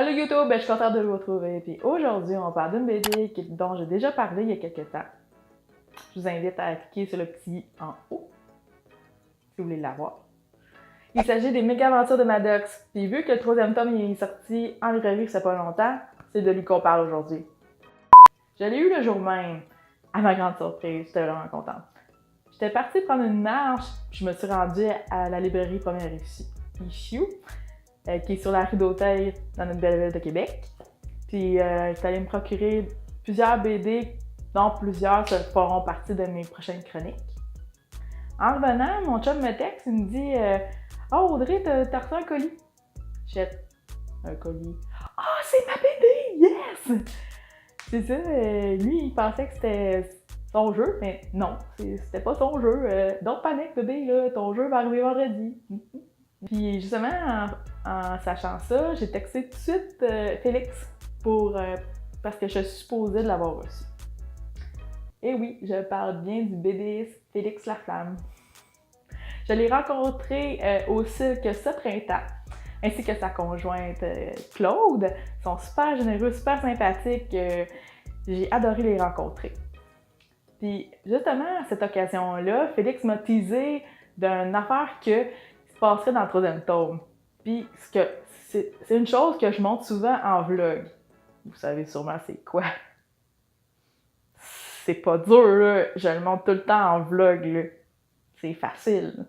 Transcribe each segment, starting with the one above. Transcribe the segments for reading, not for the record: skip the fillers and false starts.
Allô YouTube, je suis contente de vous retrouver. Puis aujourd'hui, on parle d'une BD dont j'ai déjà parlé il y a quelques temps. Je vous invite à cliquer sur le petit en haut si vous voulez la voir. Il s'agit des méga aventures de Maddox. Puis vu que le troisième tome est sorti en librairie ça fait pas longtemps, c'est de lui qu'on parle aujourd'hui. Je l'ai eu le jour même. À ma grande surprise, j'étais vraiment contente. J'étais partie prendre une marche, puis je me suis rendue à la librairie Première Issue, qui est sur la rue d'Auteuil, dans notre belle ville de Québec. Puis j'étais allée me procurer plusieurs BD, dont plusieurs feront partie de mes prochaines chroniques. En revenant, mon chum me texte, il me dit « Oh Audrey, t'as reçu un colis? » Jette un colis. « Ah, c'est ma BD! Yes! » C'est ça, lui, il pensait que c'était son jeu, mais non, c'était pas son jeu. Don't panique, bébé, là, ton jeu va arriver vendredi. Puis justement, en sachant ça, j'ai texté tout de suite Félix parce que je supposais de l'avoir reçu. Et oui, je parle bien du BDiste Félix Laflamme. Je l'ai rencontré au cirque ce printemps, ainsi que sa conjointe Claude. Ils sont super généreux, super sympathiques. J'ai adoré les rencontrer. Puis justement, à cette occasion-là, Félix m'a teasé d'une affaire qui se passerait dans le troisième tome. Puis c'est une chose que je montre souvent en vlog. Vous savez sûrement c'est quoi. C'est pas dur, là. Je le montre tout le temps en vlog, là. C'est facile.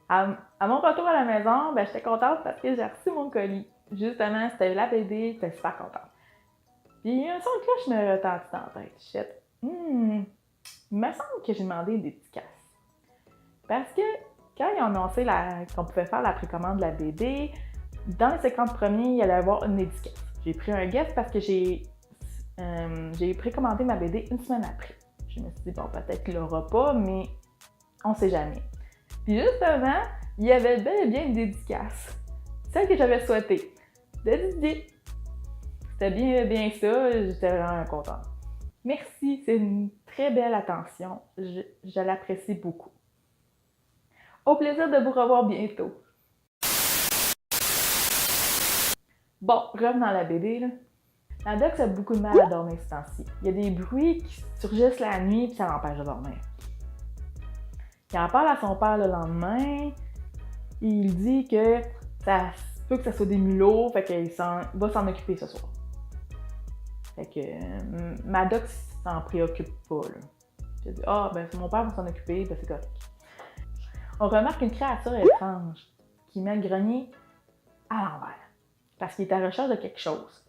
À mon retour à la maison, j'étais contente parce que j'ai reçu mon colis. Justement, c'était la BD, j'étais super contente. Puis un son de cloche me retentit dans la tête. Shit. Il me semble que j'ai demandé une dédicace. Parce que quand ils ont annoncé qu'on pouvait faire la précommande de la BD, dans les 50 premiers, il y allait avoir une dédicace. J'ai pris un guess parce que j'ai précommandé ma BD une semaine après. Je me suis dit, bon, peut-être qu'il l'aura pas, mais on sait jamais. Puis justement, il y avait bel et bien une dédicace. Celle que j'avais souhaitée. De Didier. C'était bien ça, j'étais vraiment contente. Merci, c'est une très belle attention. Je l'apprécie beaucoup. Au plaisir de vous revoir bientôt. Bon, revenons à la BD, là. Maddox a beaucoup de mal à dormir ce temps-ci. Il y a des bruits qui surgissent la nuit et ça l'empêche de dormir. Il en parle à son père le lendemain. Il dit que ça se peut que ça soit des mulots, fait qu'il va s'en occuper ce soir. Fait que Maddox s'en préoccupe pas, là. Il dit « Ah, mon père va s'en occuper, c'est correct. » On remarque une créature étrange qui met le grenier à l'envers parce qu'il est à la recherche de quelque chose.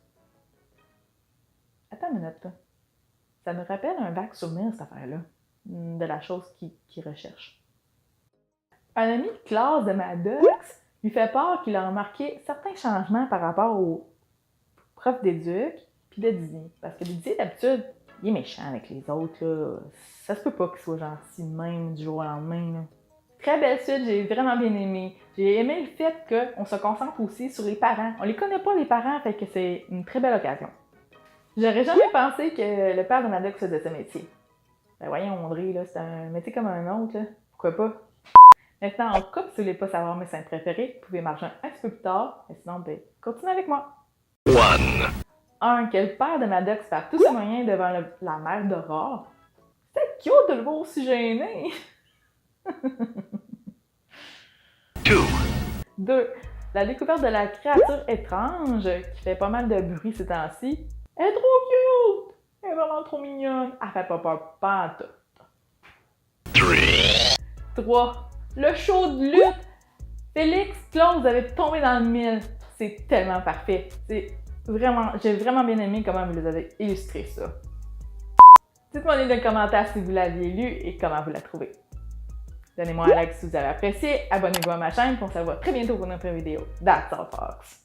Attends une minute, là. Ça me rappelle un vague souvenir, cette affaire-là, de la chose qu'il recherche. Un ami de classe de Maddox lui fait part qu'il a remarqué certains changements par rapport aux profs d'éduc puis de Disney. Parce que Disney, d'habitude, il est méchant avec les autres, là. Ça se peut pas qu'il soit gentil de même du jour au lendemain, là. Très belle suite, j'ai vraiment bien aimé. J'ai aimé le fait qu'on se concentre aussi sur les parents. On les connaît pas, les parents, fait que c'est une très belle occasion. J'aurais jamais pensé que le père de Maddox faisait ce métier. Voyons, Audrey, là, c'est un métier comme un autre, là. Pourquoi pas? Maintenant, en couple, si vous voulez pas savoir mes scènes préférées, vous pouvez marcher un petit peu plus tard. Mais sinon, continuez avec moi. 1. Que le père de Maddox perd tous ses moyens devant la mère d'Aurore. C'était cute de le voir aussi gêné. 2. La découverte de la créature étrange qui fait pas mal de bruit ces temps-ci. Elle est trop cute! Elle est vraiment trop mignonne. Elle fait pas peur pantoute. 3. Le show de lutte. Félix, Claude, vous avez tombé dans le mille. C'est tellement parfait. J'ai vraiment bien aimé comment vous les avez illustré ça. Dites-moi dans les commentaires si vous l'aviez lu et comment vous la trouvez. Donnez-moi un like si vous avez apprécié, abonnez-vous à ma chaîne pour savoir très bientôt pour notre vidéo. That's all, folks.